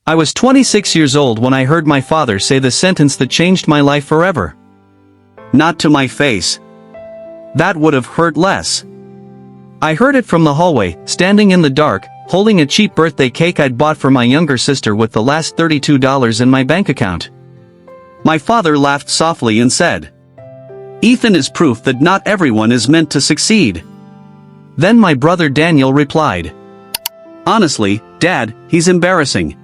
I was 26 years old when I heard my father say the sentence that changed my life forever. Not to my face. That would have hurt less. I heard it from the hallway, standing in the dark, holding a cheap birthday cake I'd bought for my younger sister with the last $32 in my bank account. My father laughed softly and said, "Ethan is proof that not everyone is meant to succeed." Then my brother Daniel replied, "Honestly, Dad, he's embarrassing."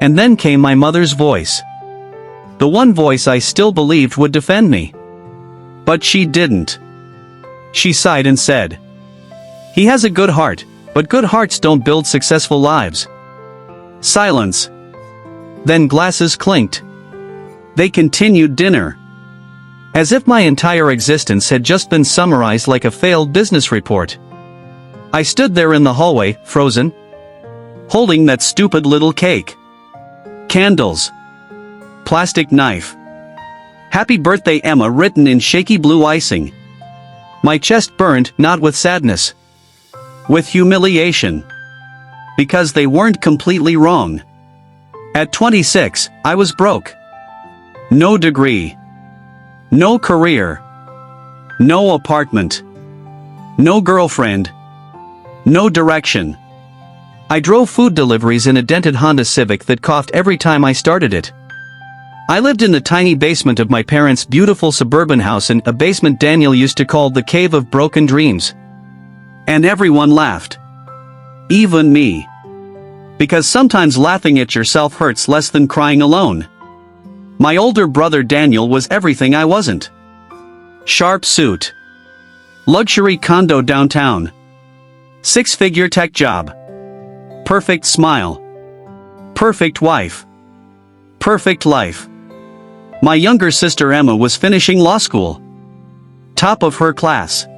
And then came my mother's voice. The one voice I still believed would defend me. But she didn't. She sighed and said, "He has a good heart, but good hearts don't build successful lives." Silence. Then glasses clinked. They continued dinner. As if my entire existence had just been summarized like a failed business report. I stood there in the hallway, frozen, holding that stupid little cake. Candles. Plastic knife. "Happy birthday, Emma," written in shaky blue icing. My chest burned, not with sadness. With humiliation. Because they weren't completely wrong. At 26, I was broke. No degree. No career. No apartment. No girlfriend. No direction. I drove food deliveries in a dented Honda Civic that coughed every time I started it. I lived in the tiny basement of my parents' beautiful suburban house, in a basement Daniel used to call the Cave of Broken Dreams. And everyone laughed. Even me. Because sometimes laughing at yourself hurts less than crying alone. My older brother Daniel was everything I wasn't. Sharp suit. Luxury condo downtown. Six-figure tech job. Perfect smile. Perfect wife. Perfect life. My younger sister Emma was finishing law school. Top of her class.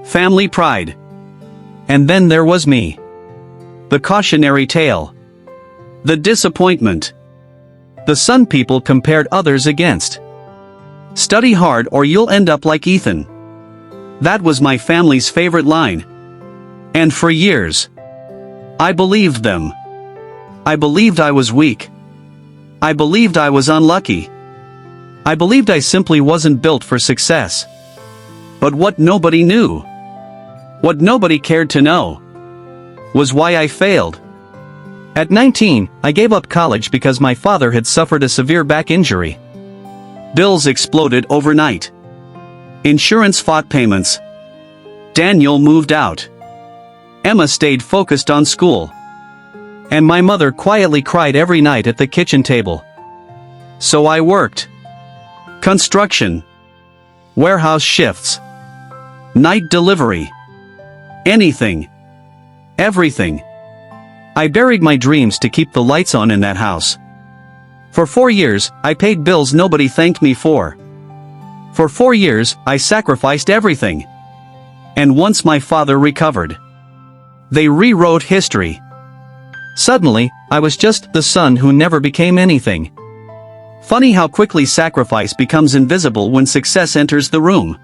Family pride. And then there was me. The cautionary tale. The disappointment. The son people compared others against. Study hard or you'll end up like Ethan. That was my family's favorite line. And for years, I believed them. I believed I was weak. I believed I was unlucky. I believed I simply wasn't built for success. But what nobody knew, what nobody cared to know, was why I failed. At 19, I gave up college because my father had suffered a severe back injury. Bills exploded overnight. Insurance fought payments. Daniel moved out. Emma stayed focused on school. And my mother quietly cried every night at the kitchen table. So I worked. Construction. Warehouse shifts. Night delivery. Anything. Everything. I buried my dreams to keep the lights on in that house. For 4 years, I paid bills nobody thanked me for. For 4 years, I sacrificed everything. And once my father recovered, they rewrote history. Suddenly, I was just the son who never became anything. Funny how quickly sacrifice becomes invisible when success enters the room.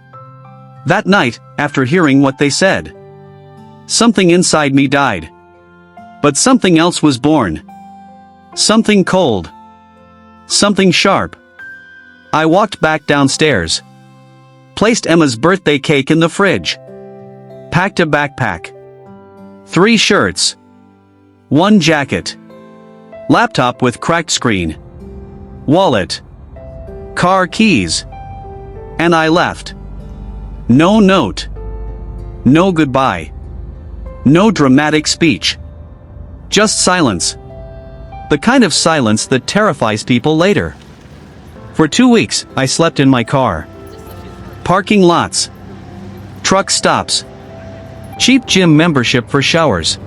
That night, after hearing what they said, something inside me died. But something else was born. Something cold. Something sharp. I walked back downstairs. Placed Emma's birthday cake in the fridge. Packed a backpack. 3 shirts. 1 jacket. Laptop with cracked screen. Wallet. Car keys. And I left. No note. No goodbye. No dramatic speech. Just silence. The kind of silence that terrifies people later. For 2 weeks, I slept in my car. Parking lots. Truck stops. Cheap gym membership for showers.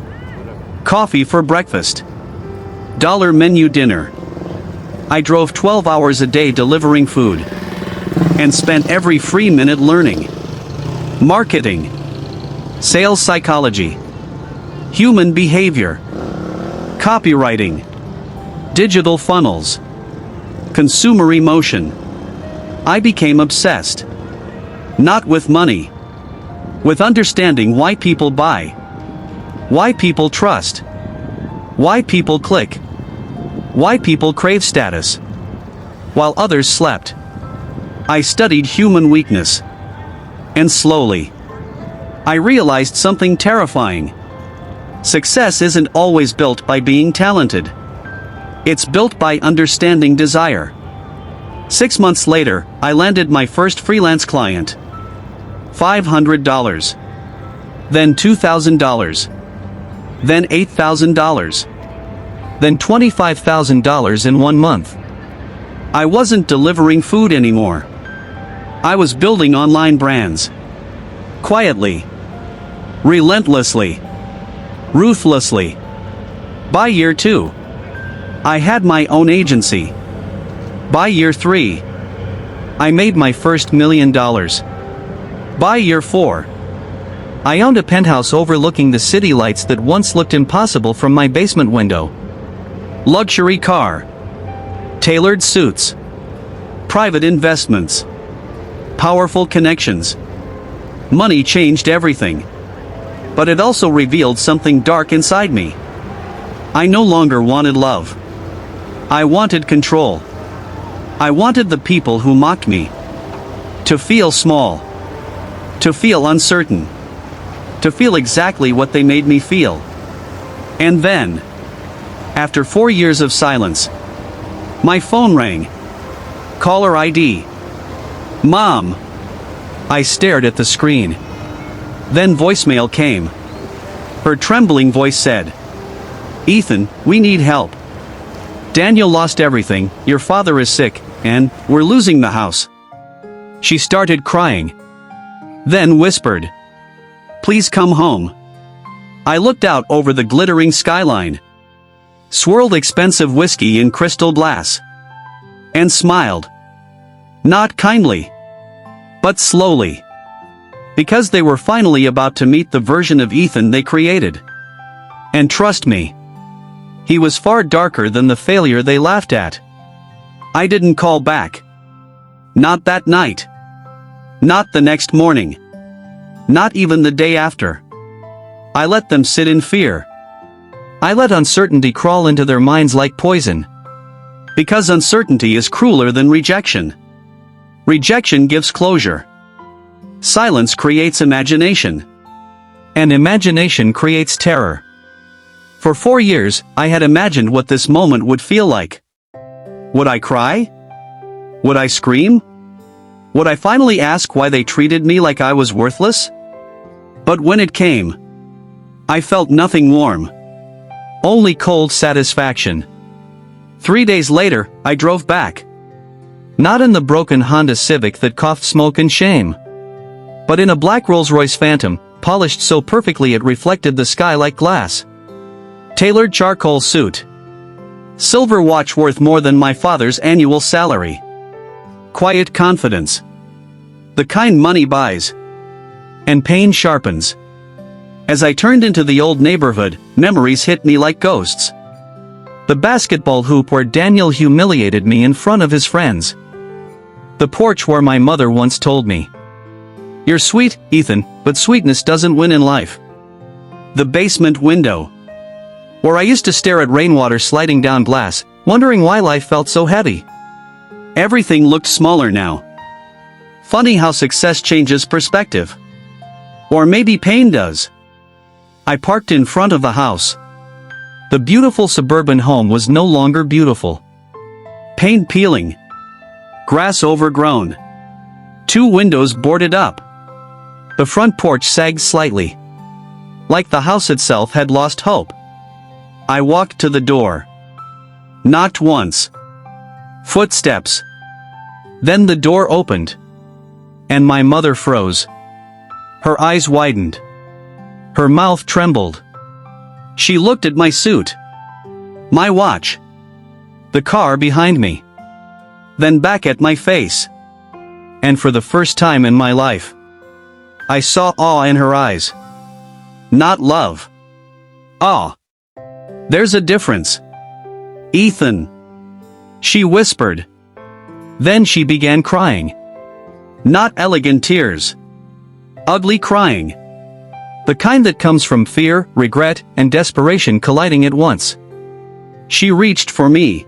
Coffee for breakfast. $1 menu dinner. I drove 12 hours a day delivering food. And spent every free minute learning. Marketing. Sales psychology. Human behavior. Copywriting. Digital funnels. Consumer emotion. I became obsessed. Not with money. With understanding why people buy. Why people trust. Why people click. Why people crave status while others slept. I studied human weakness. And slowly, I realized something terrifying. Success isn't always built by being talented. It's built by understanding desire. 6 months later, I landed my first freelance client. $500. Then $2,000. Then $8,000. Then $25,000 in 1 month. I wasn't delivering food anymore. I was building online brands. Quietly. Relentlessly. Ruthlessly. By year 2, I had my own agency. By year 3, I made my first $1 million. By year 4, I owned a penthouse overlooking the city lights that once looked impossible from my basement window. Luxury car. Tailored suits. Private investments. Powerful connections. Money changed everything. But it also revealed something dark inside me. I no longer wanted love. I wanted control. I wanted the people who mocked me to feel small, to feel uncertain, to feel exactly what they made me feel. And then, after 4 years of silence, my phone rang. Caller ID. Mom. I stared at the screen. Then voicemail came. Her trembling voice said, "Ethan, we need help. Daniel lost everything, your father is sick, and we're losing the house." She started crying. Then whispered, "Please come home." I looked out over the glittering skyline. Swirled expensive whiskey in crystal glass. And smiled. Not kindly. But slowly. Because they were finally about to meet the version of Ethan they created. And trust me, he was far darker than the failure they laughed at. I didn't call back. Not that night. Not the next morning. Not even the day after. I let them sit in fear. I let uncertainty crawl into their minds like poison. Because uncertainty is crueler than rejection. Rejection gives closure. Silence creates imagination. And imagination creates terror. For 4 years, I had imagined what this moment would feel like. Would I cry? Would I scream? Would I finally ask why they treated me like I was worthless? But when it came, I felt nothing warm. Only cold satisfaction. 3 days later, I drove back. Not in the broken Honda Civic that coughed smoke and shame. But in a black Rolls-Royce Phantom, polished so perfectly it reflected the sky like glass. Tailored charcoal suit. Silver watch worth more than my father's annual salary. Quiet confidence. The kind money buys. And pain sharpens. As I turned into the old neighborhood, memories hit me like ghosts. The basketball hoop where Daniel humiliated me in front of his friends. The porch where my mother once told me, "You're sweet, Ethan, but sweetness doesn't win in life." The basement window. Where I used to stare at rainwater sliding down glass, wondering why life felt so heavy. Everything looked smaller now. Funny how success changes perspective. Or maybe pain does. I parked in front of the house. The beautiful suburban home was no longer beautiful. Paint peeling. Grass overgrown. 2 windows boarded up. The front porch sagged slightly. Like the house itself had lost hope. I walked to the door. Knocked once. Footsteps. Then the door opened. And my mother froze. Her eyes widened. Her mouth trembled. She looked at my suit. My watch. The car behind me. Then back at my face. And for the first time in my life, I saw awe in her eyes. Not love. Awe. There's a difference. "Ethan," she whispered. Then she began crying. Not elegant tears. Ugly crying. The kind that comes from fear, regret, and desperation colliding at once. She reached for me.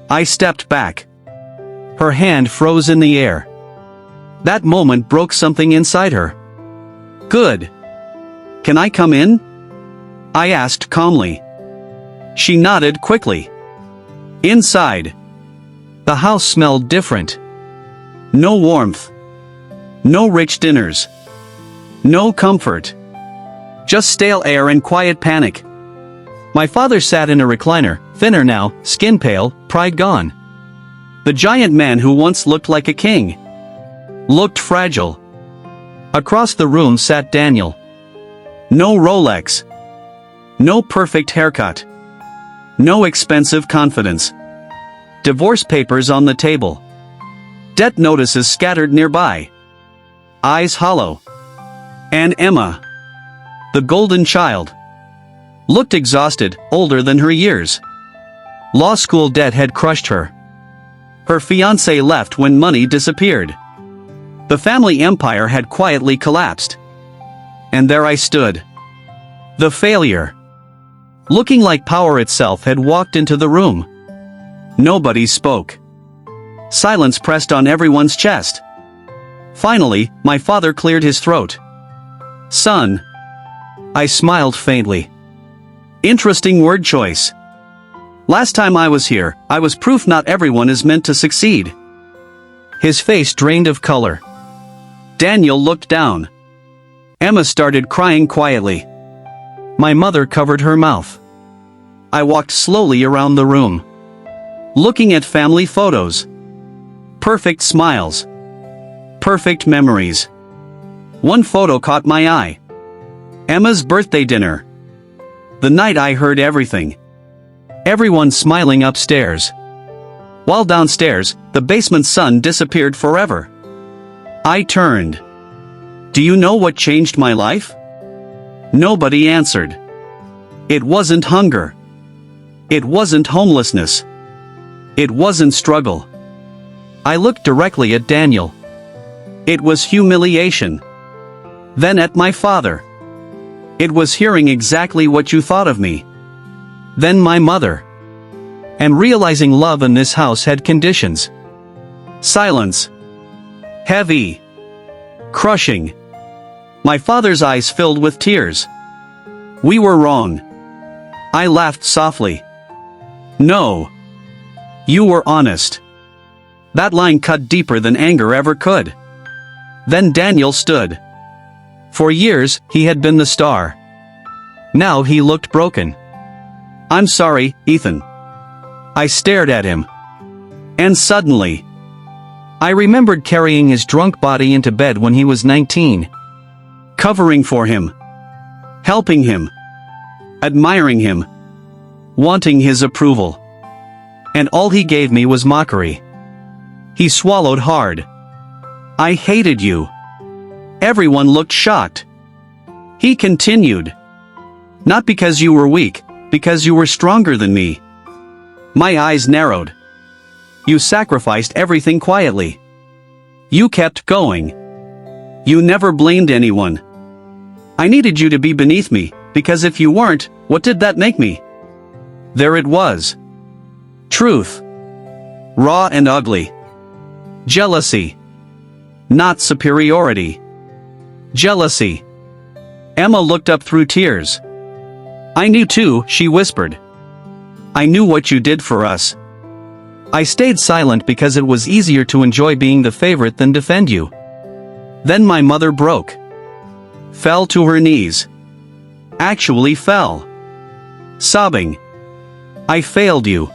I stepped back. Her hand froze in the air. That moment broke something inside her. Good. Can I come in? I asked calmly. She nodded quickly. Inside. The house smelled different. No warmth. No rich dinners. No comfort. Just stale air and quiet panic. My father sat in a recliner, thinner now, skin pale, pride gone. The giant man who once looked like a king looked fragile. Across the room sat Daniel. No Rolex. No perfect haircut. No expensive confidence. Divorce papers on the table. Debt notices scattered nearby. Eyes hollow. And Emma, the golden child, looked exhausted, older than her years. Law school debt had crushed her. Her fiancé left when money disappeared. The family empire had quietly collapsed. And there I stood. The failure. Looking like power itself had walked into the room. Nobody spoke. Silence pressed on everyone's chest. Finally, my father cleared his throat. Son. I smiled faintly. Interesting word choice. Last time I was here, I was proof not everyone is meant to succeed. His face drained of color. Daniel looked down. Emma started crying quietly. My mother covered her mouth. I walked slowly around the room, looking at family photos. Perfect smiles. Perfect memories. One photo caught my eye. Emma's birthday dinner. The night I heard everything. Everyone smiling upstairs. While downstairs, the basement's sun disappeared forever. I turned. Do you know what changed my life? Nobody answered. It wasn't hunger. It wasn't homelessness. It wasn't struggle. I looked directly at Daniel. It was humiliation. Then at my father. It was hearing exactly what you thought of me. Then my mother. And realizing love in this house had conditions. Silence. Heavy. Crushing. My father's eyes filled with tears. We were wrong. I laughed softly. No. You were honest. That line cut deeper than anger ever could. Then Daniel stood. For years, he had been the star. Now he looked broken. I'm sorry, Ethan. I stared at him. And suddenly, I remembered carrying his drunk body into bed when he was 19. Covering for him. Helping him. Admiring him. Wanting his approval. And all he gave me was mockery. He swallowed hard. I hated you. Everyone looked shocked. He continued. Not because you were weak, because you were stronger than me. My eyes narrowed. You sacrificed everything quietly. You kept going. You never blamed anyone. I needed you to be beneath me, because if you weren't, what did that make me? There it was. Truth. Raw and ugly. Jealousy. Not superiority. Jealousy. Emma looked up through tears. I knew too, she whispered. I knew what you did for us. I stayed silent because it was easier to enjoy being the favorite than defend you. Then my mother broke. Fell to her knees. Actually fell. Sobbing. I failed you.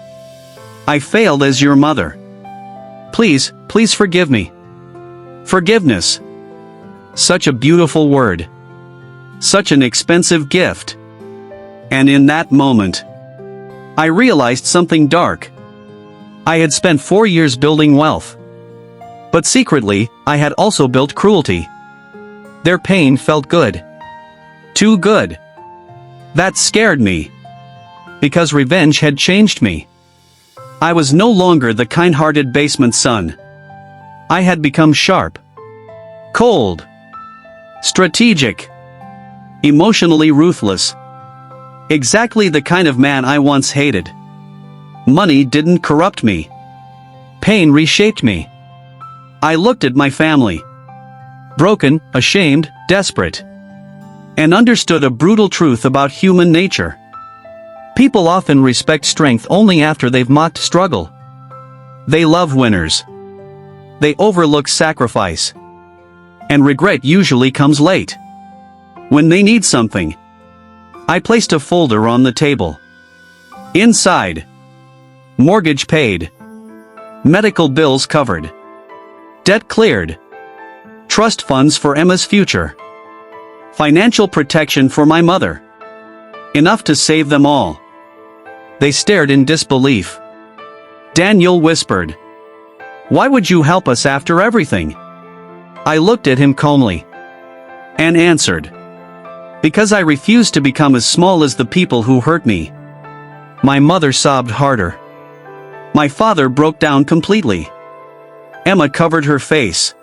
I failed as your mother. Please, please forgive me. Forgiveness. Such a beautiful word. Such an expensive gift. And in that moment, I realized something dark. I had spent 4 years building wealth. But secretly, I had also built cruelty. Their pain felt good. Too good. That scared me. Because revenge had changed me. I was no longer the kind-hearted basement son. I had become sharp. Cold. Strategic. Emotionally ruthless. Exactly the kind of man I once hated. Money didn't corrupt me. Pain reshaped me. I looked at my family. Broken, ashamed, desperate. And understood a brutal truth about human nature. People often respect strength only after they've mocked struggle. They love winners. They overlook sacrifice. And regret usually comes late. When they need something. I placed a folder on the table. Inside. Mortgage paid. Medical bills covered. Debt cleared. Trust funds for Emma's future. Financial protection for my mother. Enough to save them all. They stared in disbelief. Daniel whispered, "Why would you help us after everything?" I looked at him calmly. And answered, "Because I refuse to become as small as the people who hurt me." My mother sobbed harder. My father broke down completely. Emma covered her face.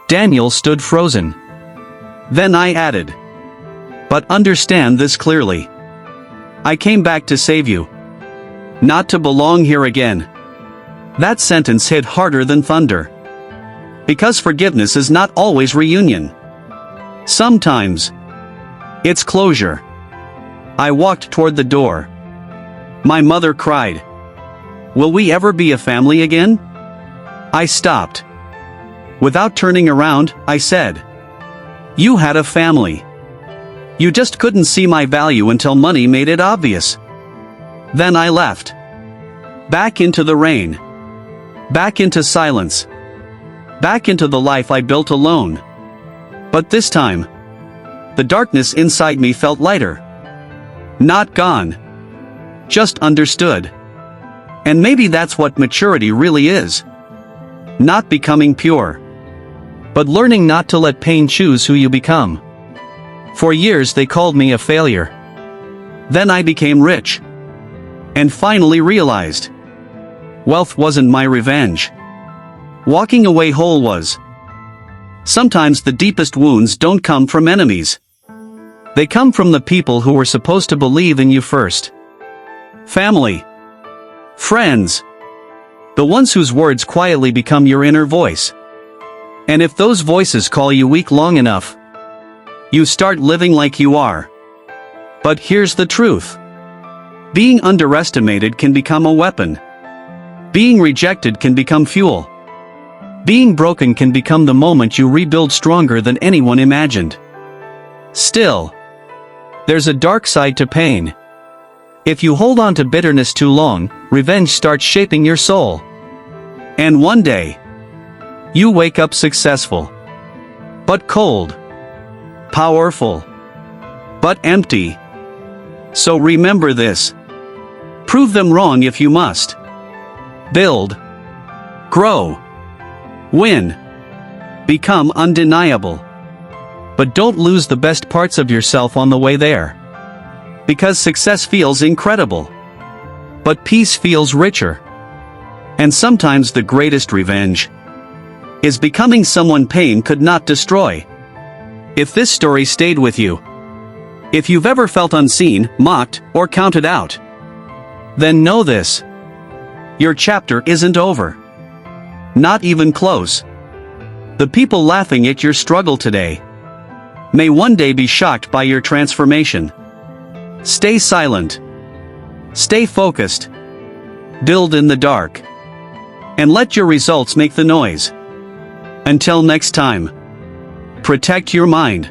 Daniel stood frozen. Then I added, "But understand this clearly. I came back to save you. Not to belong here again." That sentence hit harder than thunder. Because forgiveness is not always reunion. Sometimes, it's closure. I walked toward the door. My mother cried, "Will we ever be a family again?" I stopped. Without turning around, I said, "You had a family. You just couldn't see my value until money made it obvious." Then I left. Back into the rain. Back into silence. Back into the life I built alone. But this time, the darkness inside me felt lighter. Not gone. Just understood. And maybe that's what maturity really is. Not becoming pure. But learning not to let pain choose who you become. For years they called me a failure. Then I became rich. And finally realized. Wealth wasn't my revenge. Walking away whole was. Sometimes the deepest wounds don't come from enemies. They come from the people who were supposed to believe in you first. Family. Friends. The ones whose words quietly become your inner voice. And if those voices call you weak long enough, you start living like you are. But here's the truth. Being underestimated can become a weapon. Being rejected can become fuel. Being broken can become the moment you rebuild stronger than anyone imagined. Still, there's a dark side to pain. If you hold on to bitterness too long, revenge starts shaping your soul. And one day, you wake up successful. But cold. Powerful. But empty. So remember this. Prove them wrong if you must. Build. Grow. Win. Become undeniable. But don't lose the best parts of yourself on the way there. Because success feels incredible. But peace feels richer. And sometimes the greatest revenge is becoming someone pain could not destroy. If this story stayed with you, if you've ever felt unseen, mocked, or counted out, then know this. Your chapter isn't over. Not even close. The people laughing at your struggle today may one day be shocked by your transformation. Stay silent. Stay focused. Build in the dark. And let your results make the noise. Until next time, protect your mind.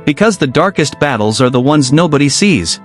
Because the darkest battles are the ones nobody sees.